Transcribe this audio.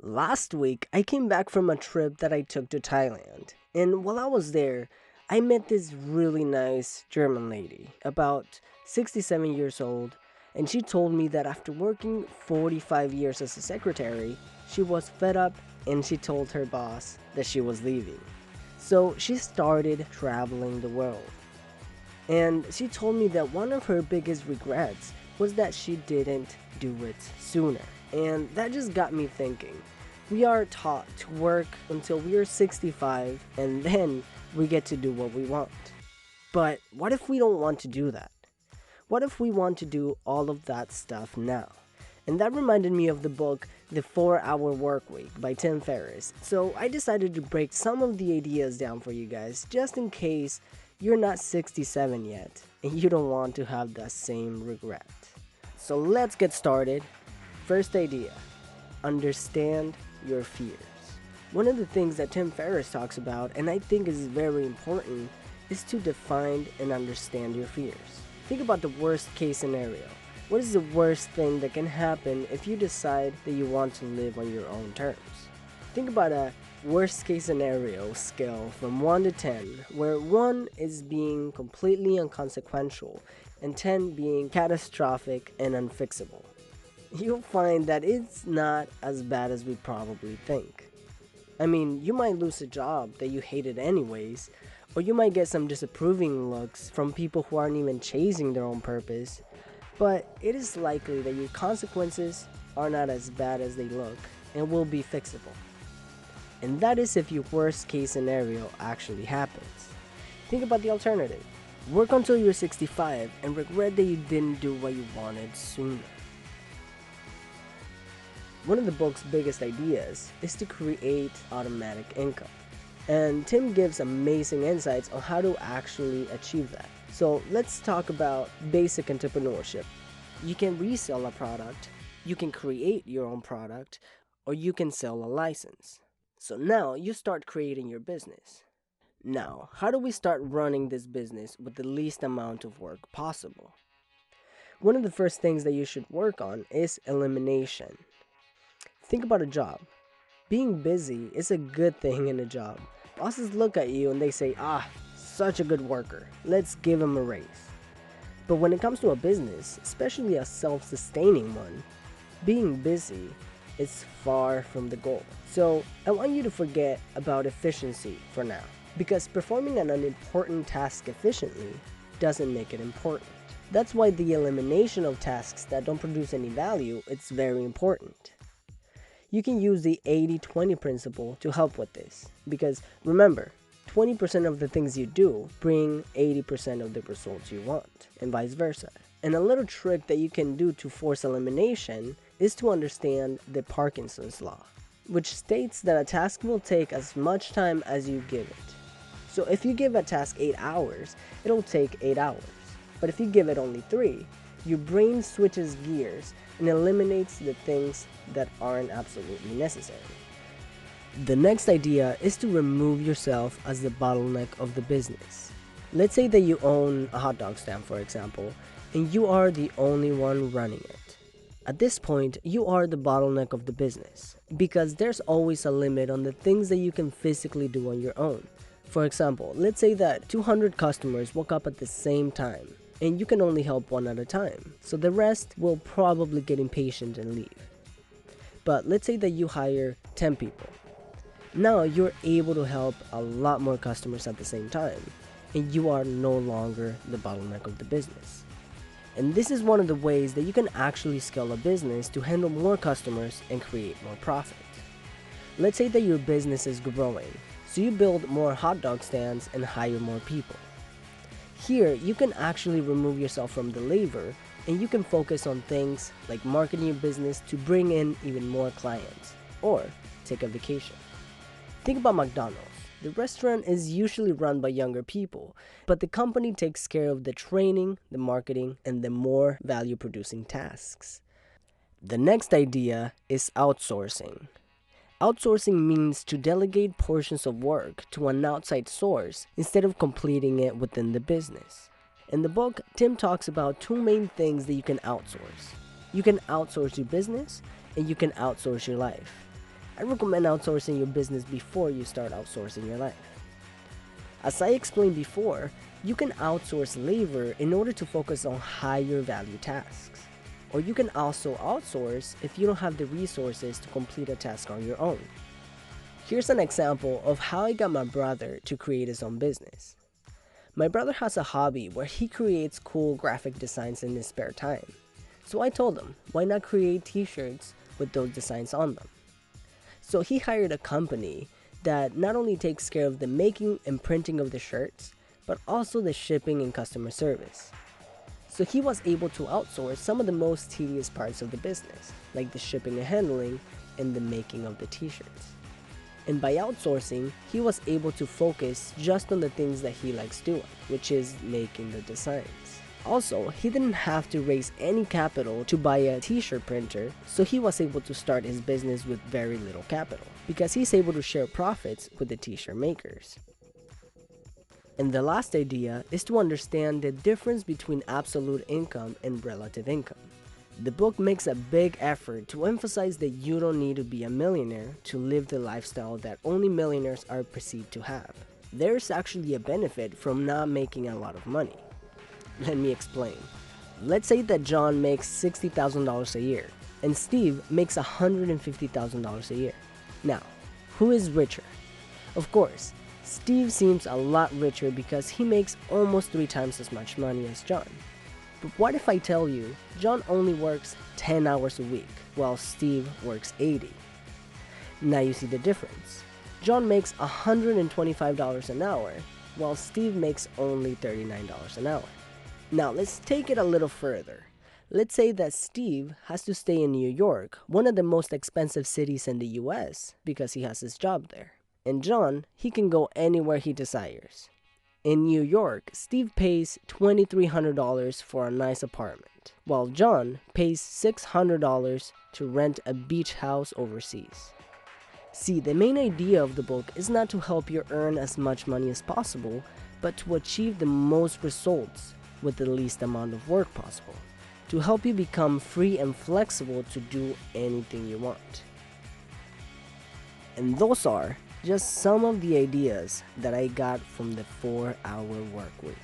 Last week, I came back from a trip that I took to Thailand. And while I was there, I met this really nice German lady, about 67 years old, and she told me that after working 45 years as a secretary, she was fed up and she told her boss that she was leaving. So she started traveling the world. And she told me that one of her biggest regrets was that she didn't do it sooner. And that just got me thinking. We are taught to work until we are 65 and then we get to do what we want. But what if we don't want to do that? What if we want to do all of that stuff now? And that reminded me of the book The 4-Hour Workweek by Tim Ferris. So I decided to break some of the ideas down for you guys just in case you're not 67 yet and you don't want to have that same regret. So let's get started. First idea, understand your fears. One of the things that Tim Ferris talks about, and I think is very important, is to define and understand your fears. Think about the worst case scenario. What is the worst thing that can happen if you decide that you want to live on your own terms? Think about a worst case scenario scale from 1 to 10, where 1 is being completely inconsequential and 10 being catastrophic and unfixable. You'll find that it's not as bad as we probably think. I mean, you might lose a job that you hated anyways, or you might get some disapproving looks from people who aren't even chasing their own purpose, but it is likely that your consequences are not as bad as they look and will be fixable. And that is if your worst case scenario actually happens. Think about the alternative. Work until you're 65 and regret that you didn't do what you wanted sooner. One of the book's biggest ideas is to create automatic income. And Tim gives amazing insights on how to actually achieve that. So let's talk about basic entrepreneurship. You can resell a product, you can create your own product, or you can sell a license. So now you start creating your business. Now, how do we start running this business with the least amount of work possible? One of the first things that you should work on is elimination. Think about a job. Being busy is a good thing in a job. Bosses look at you and they say, such a good worker. Let's give him a raise. But when it comes to a business, especially a self-sustaining one, being busy is far from the goal. So I want you to forget about efficiency for now, because performing an unimportant task efficiently doesn't make it important. That's why the elimination of tasks that don't produce any value is very important. You can use the 80-20 principle to help with this, because remember, 20% of the things you do bring 80% of the results you want, and vice versa. And a little trick that you can do to force elimination is to understand the Parkinson's law, which states that a task will take as much time as you give it. So if you give a task 8 hours, it'll take 8 hours. But if you give it only 3, your brain switches gears and eliminates the things that aren't absolutely necessary. The next idea is to remove yourself as the bottleneck of the business. Let's say that you own a hot dog stand, for example, and you are the only one running it. At this point, you are the bottleneck of the business, because there's always a limit on the things that you can physically do on your own. For example, let's say that 200 customers woke up at the same time, and you can only help one at a time, so the rest will probably get impatient and leave. But let's say that you hire 10 people. Now you're able to help a lot more customers at the same time, and you are no longer the bottleneck of the business. And this is one of the ways that you can actually scale a business to handle more customers and create more profit. Let's say that your business is growing, so you build more hot dog stands and hire more people. Here, you can actually remove yourself from the labor, and you can focus on things like marketing your business to bring in even more clients, or take a vacation. Think about McDonald's. The restaurant is usually run by younger people, but the company takes care of the training, the marketing, and the more value-producing tasks. The next idea is outsourcing. Outsourcing means to delegate portions of work to an outside source instead of completing it within the business. In the book, Tim talks about 2 main things that you can outsource. You can outsource your business and you can outsource your life. I recommend outsourcing your business before you start outsourcing your life. As I explained before, you can outsource labor in order to focus on higher value tasks. Or you can also outsource if you don't have the resources to complete a task on your own. Here's an example of how I got my brother to create his own business. My brother has a hobby where he creates cool graphic designs in his spare time. So I told him, why not create t-shirts with those designs on them? So he hired a company that not only takes care of the making and printing of the shirts, but also the shipping and customer service. So he was able to outsource some of the most tedious parts of the business, like the shipping and handling and the making of the t-shirts. And by outsourcing, he was able to focus just on the things that he likes doing, which is making the designs. Also, he didn't have to raise any capital to buy a t-shirt printer, so he was able to start his business with very little capital, because he's able to share profits with the t-shirt makers. And the last idea is to understand the difference between absolute income and relative income. The book makes a big effort to emphasize that you don't need to be a millionaire to live the lifestyle that only millionaires are perceived to have. There's actually a benefit from not making a lot of money. Let me explain. Let's say that John makes $60,000 a year and Steve makes $150,000 a year. Now, who is richer? Of course, Steve seems a lot richer because he makes almost 3 times as much money as John. But what if I tell you John only works 10 hours a week while Steve works 80? Now you see the difference. John makes $125 an hour while Steve makes only $39 an hour. Now let's take it a little further. Let's say that Steve has to stay in New York, one of the most expensive cities in the US, because he has his job there. And John, he can go anywhere he desires. In New York, Steve pays $2,300 for a nice apartment, while John pays $600 to rent a beach house overseas. See, the main idea of the book is not to help you earn as much money as possible, but to achieve the most results with the least amount of work possible, to help you become free and flexible to do anything you want. And those are just some of the ideas that I got from the 4-Hour Workweek.